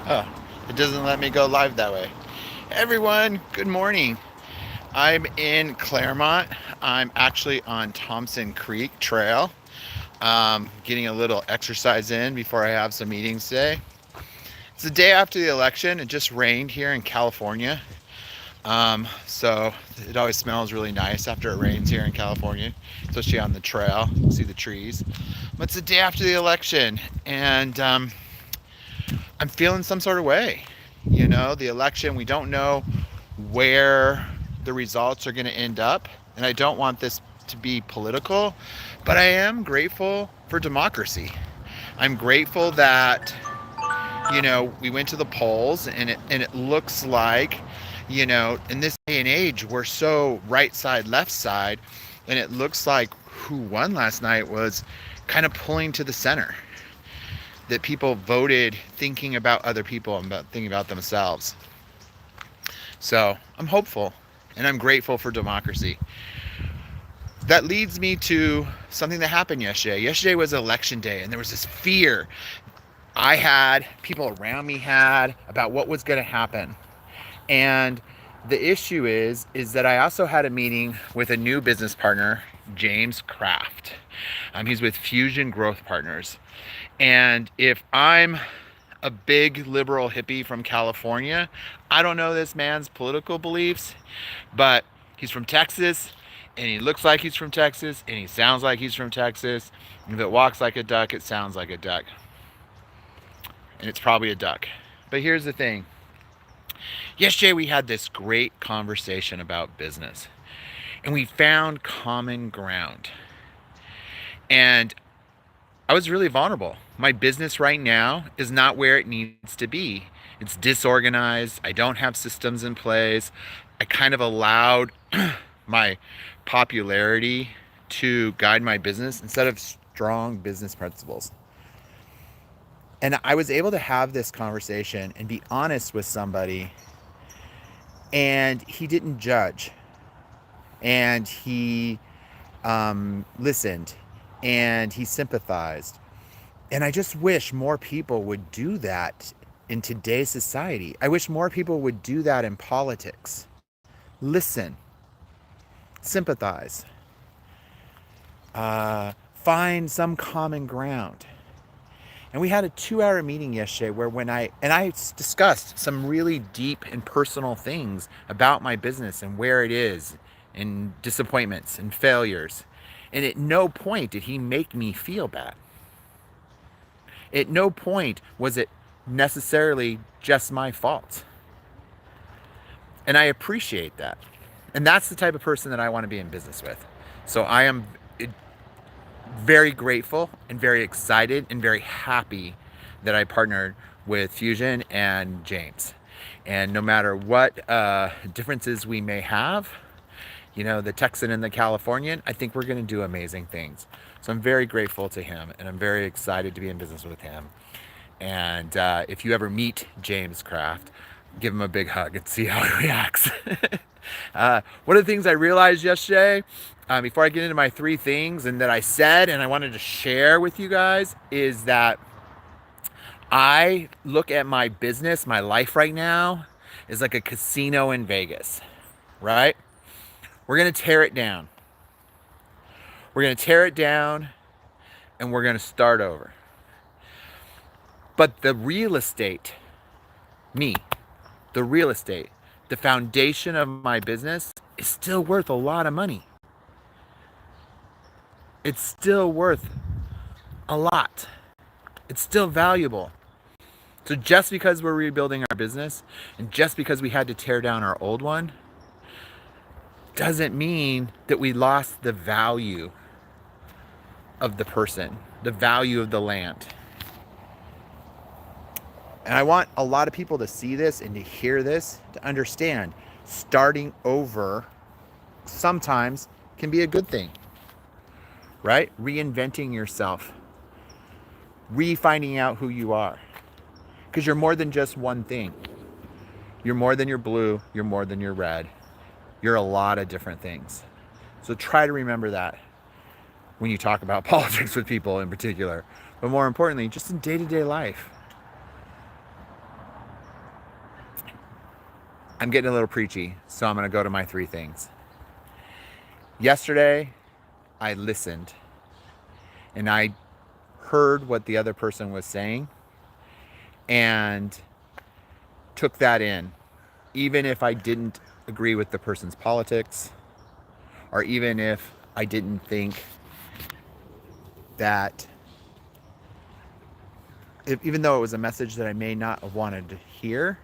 Oh, it doesn't let me go live that way. Everyone, good morning. I'm in Claremont. I'm actually on Thompson Creek Trail, getting a little exercise in before I have some meetings today. It's the day after the election. It just rained here in California. So it always smells really nice after it rains here in California, especially on the trail. See the trees. But it's the day after the election, and I'm feeling some sort of way. The election, we don't know where the results are going to end up. And I don't want this to be political, but I am grateful for democracy. I'm grateful that, we went to the polls and it looks like, in this day and age, we're so right side, left side, and it looks like who won last night was kind of pulling to the center, that people voted thinking about other people and thinking about themselves. So I'm hopeful and I'm grateful for democracy. That leads me to something that happened yesterday. Yesterday was election day, and there was this fear I had, people around me had, about what was going to happen. And the issue is that I also had a meeting with a new business partner, James Kraft. He's with Fusion Growth Partners. And if I'm a big liberal hippie from California, I don't know this man's political beliefs, but he's from Texas, and he looks like he's from Texas, and he sounds like he's from Texas. And if it walks like a duck, it sounds like a duck. And it's probably a duck. But here's the thing. Yesterday we had this great conversation about business, and we found common ground. And I was really vulnerable. My business right now is not where it needs to be. It's disorganized. I don't have systems in place. I kind of allowed my popularity to guide my business instead of strong business principles. And I was able to have this conversation and be honest with somebody, and he didn't judge, and he listened, and he sympathized. And I just wish more people would do that in today's society. I wish more people would do that in politics. Listen, sympathize, find some common ground. And we had a 2-hour meeting yesterday where I discussed some really deep and personal things about my business and where it is, and disappointments and failures. And at no point did he make me feel bad. At no point was it necessarily just my fault. And I appreciate that. And that's the type of person that I want to be in business with. So I am very grateful and very excited and very happy that I partnered with Fusion and James. And no matter what differences we may have, the Texan and the Californian, I think we're going to do amazing things. So I'm very grateful to him, and I'm very excited to be in business with him. And if you ever meet James Kraft, give him a big hug and see how he reacts. One of the things I realized yesterday, before I get into my 3 things and that I said and I wanted to share with you guys, is that I look at my business, my life right now, is like a casino in Vegas, right? We're going to tear it down. We're going to tear it down, and we're going to start over. But the real estate, me, the real estate, the foundation of my business is still worth a lot of money. It's still worth a lot. It's still valuable. So just because we're rebuilding our business and just because we had to tear down our old one doesn't mean that we lost the value of the person, the value of the land. And I want a lot of people to see this and to hear this, to understand starting over sometimes can be a good thing, right? Reinventing yourself, re-finding out who you are. Because you're more than just one thing. You're more than your blue, you're more than your red. You're a lot of different things. So try to remember that when you talk about politics with people in particular. But more importantly, just in day-to-day life. I'm getting a little preachy, so I'm going to go to my 3 things. Yesterday, I listened and I heard what the other person was saying and took that in, even if I didn't agree with the person's politics, or even if I didn't think that, even though it was a message that I may not have wanted to hear,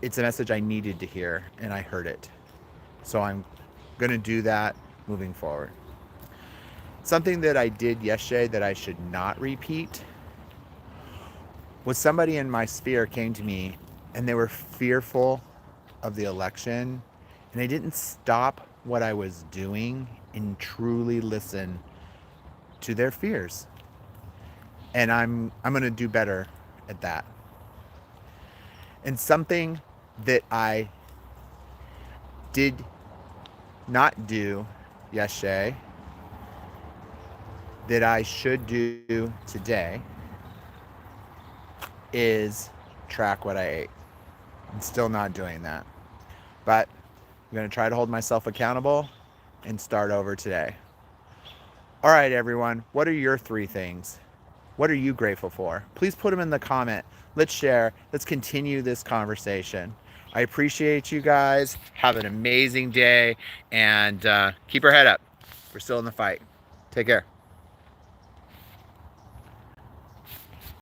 it's a message I needed to hear, and I heard it. So I'm going to do that moving forward. Something that I did yesterday that I should not repeat was somebody in my sphere came to me and they were fearful of the election, and I didn't stop what I was doing and truly listen to their fears. And I'm going to do better at that. And something that I did not do yesterday that I should do today is track what I ate. I'm still not doing that. But I'm going to try to hold myself accountable and start over today. All right, everyone. What are your 3 things? What are you grateful for? Please put them in the comment. Let's share. Let's continue this conversation. I appreciate you guys. Have an amazing day, and keep your head up. We're still in the fight. Take care.